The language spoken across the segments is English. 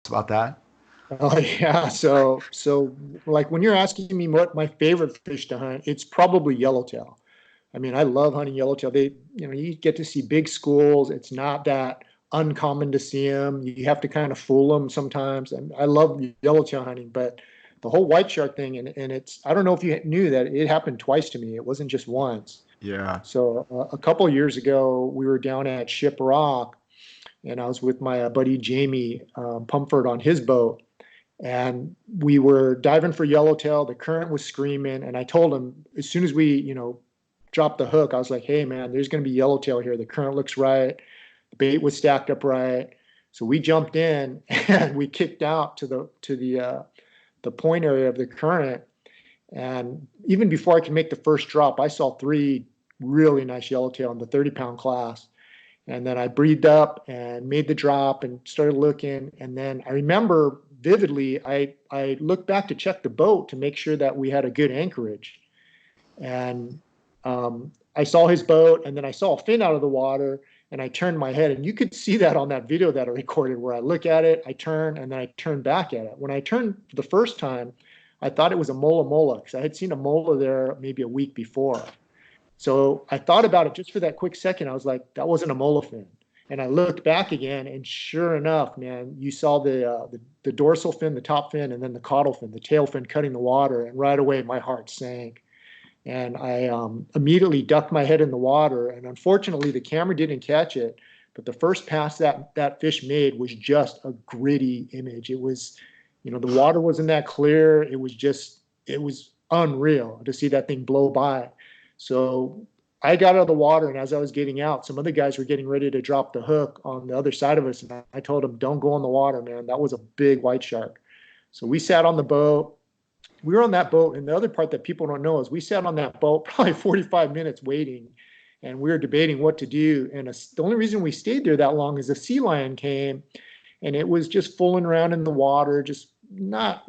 about that? Oh yeah. So like when you're asking me what my favorite fish to hunt, it's probably yellowtail. I mean, I love hunting yellowtail. You get to see big schools. It's not that uncommon to see them. You have to kind of fool them sometimes. And I love yellowtail hunting, but the whole white shark thing, and I don't know if you knew that it happened twice to me. It wasn't just once. Yeah. So a couple of years ago, we were down at Ship Rock, and I was with my buddy Jamie Pumford on his boat, and we were diving for yellowtail. The current was screaming, and I told him as soon as we, dropped the hook, I was like, "Hey, man, there's going to be yellowtail here. The current looks right. The bait was stacked up right." So we jumped in and we kicked out to the point area of the current. And even before I could make the first drop, I saw three really nice yellowtail in the 30-pound class. And then I breathed up and made the drop and started looking. And then I remember vividly, I looked back to check the boat to make sure that we had a good anchorage. And I saw his boat, and then I saw a fin out of the water, and I turned my head. And you could see that on that video that I recorded where I look at it, I turn, and then I turn back at it. When I turned the first time, I thought it was a mola mola because I had seen a mola there maybe a week before. So I thought about it just for that quick second. I was like, that wasn't a mola fin. And I looked back again, and sure enough, man, you saw the dorsal fin, the top fin, and then the caudal fin, the tail fin cutting the water. And right away, my heart sank. And I immediately ducked my head in the water. And unfortunately, the camera didn't catch it. But the first pass that fish made was just a gritty image. It was, the water wasn't that clear. It was unreal to see that thing blow by. So I got out of the water, and as I was getting out, some other guys were getting ready to drop the hook on the other side of us. And I told them, don't go in the water, man. That was a big white shark. So we sat on the boat. We were on that boat. And the other part that people don't know is we sat on that boat probably 45 minutes waiting, and we were debating what to do. And the only reason we stayed there that long is a sea lion came, and it was just fooling around in the water, just not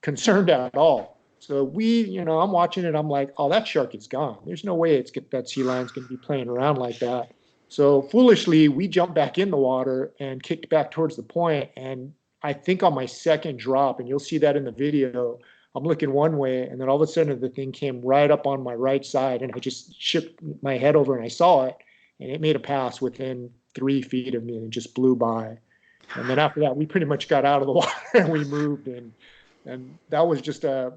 concerned at all. So I'm watching it. I'm like, oh, that shark is gone. There's no way that sea lion's going to be playing around like that. So foolishly, we jumped back in the water and kicked back towards the point. And I think on my second drop, and you'll see that in the video, I'm looking one way, and then all of a sudden the thing came right up on my right side, and I just shook my head over and I saw it, and it made a pass within 3 feet of me and just blew by. And then after that, we pretty much got out of the water and we moved, and that was just a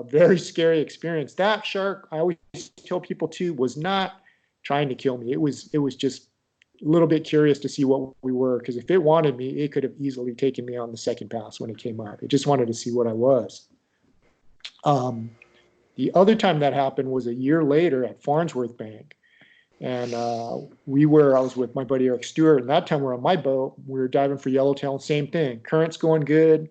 very scary experience. That shark, I always tell people too, was not trying to kill me. It was just a little bit curious to see what we were, because if it wanted me, it could have easily taken me on the second pass when it came up. It just wanted to see what I was. The other time that happened was a year later at Farnsworth Bank. And I was with my buddy Eric Stewart, and that time we're on my boat. We were diving for yellowtail, same thing. Current's going good.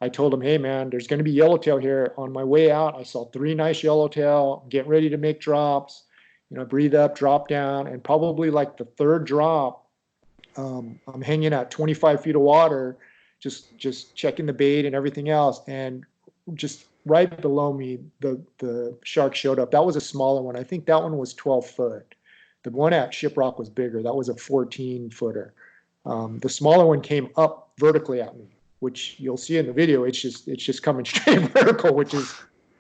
I told him, hey, man, there's going to be yellowtail here. On my way out, I saw three nice yellowtail, getting ready to make drops. Breathe up, drop down, and probably like the third drop, I'm hanging at 25 feet of water, just checking the bait and everything else. And just right below me, the shark showed up. That was a smaller one. I think that one was 12 foot. The one at Shiprock was bigger. That was a 14-footer. The smaller one came up vertically at me, which you'll see in the video. It's just coming straight vertical, which is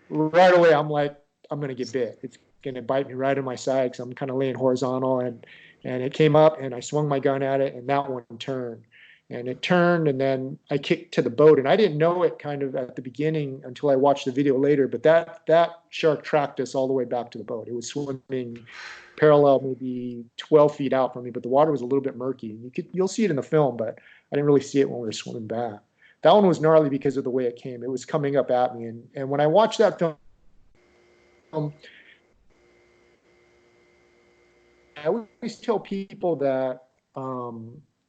right away. I'm like, I'm gonna get bit. It's gonna bite me right in my side because I'm kind of laying horizontal, and it came up, and I swung my gun at it, and that one turned. And it turned, and then I kicked to the boat. And I didn't know it kind of at the beginning until I watched the video later, but that shark tracked us all the way back to the boat. It was swimming parallel, maybe 12 feet out from me, but the water was a little bit murky. You'll see it in the film, but I didn't really see it when we were swimming back. That one was gnarly because of the way it came. It was coming up at me. And when I watched that film, I always tell people that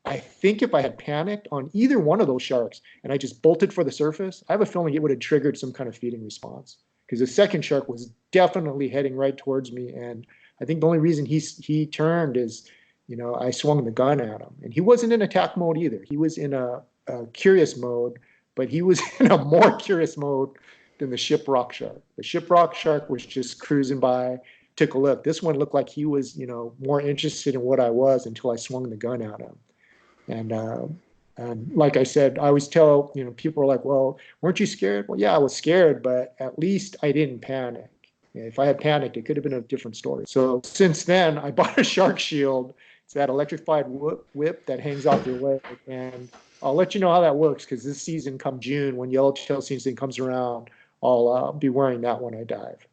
I think if I had panicked on either one of those sharks and I just bolted for the surface, I have a feeling it would have triggered some kind of feeding response, because the second shark was definitely heading right towards me. And I think the only reason he turned is, I swung the gun at him, and he wasn't in attack mode either. He was in a curious mode, but he was in a more curious mode than the Shiprock shark. The Shiprock shark was just cruising by, took a look. This one looked like he was, more interested in what I was until I swung the gun at him. And And like I said, I always tell, people are like, well, weren't you scared? Well, yeah, I was scared, but at least I didn't panic. If I had panicked, it could have been a different story. So since then, I bought a shark shield. It's that electrified whip that hangs off your leg. And I'll let you know how that works because this season, come June, when yellowtail season comes around, I'll be wearing that when I dive.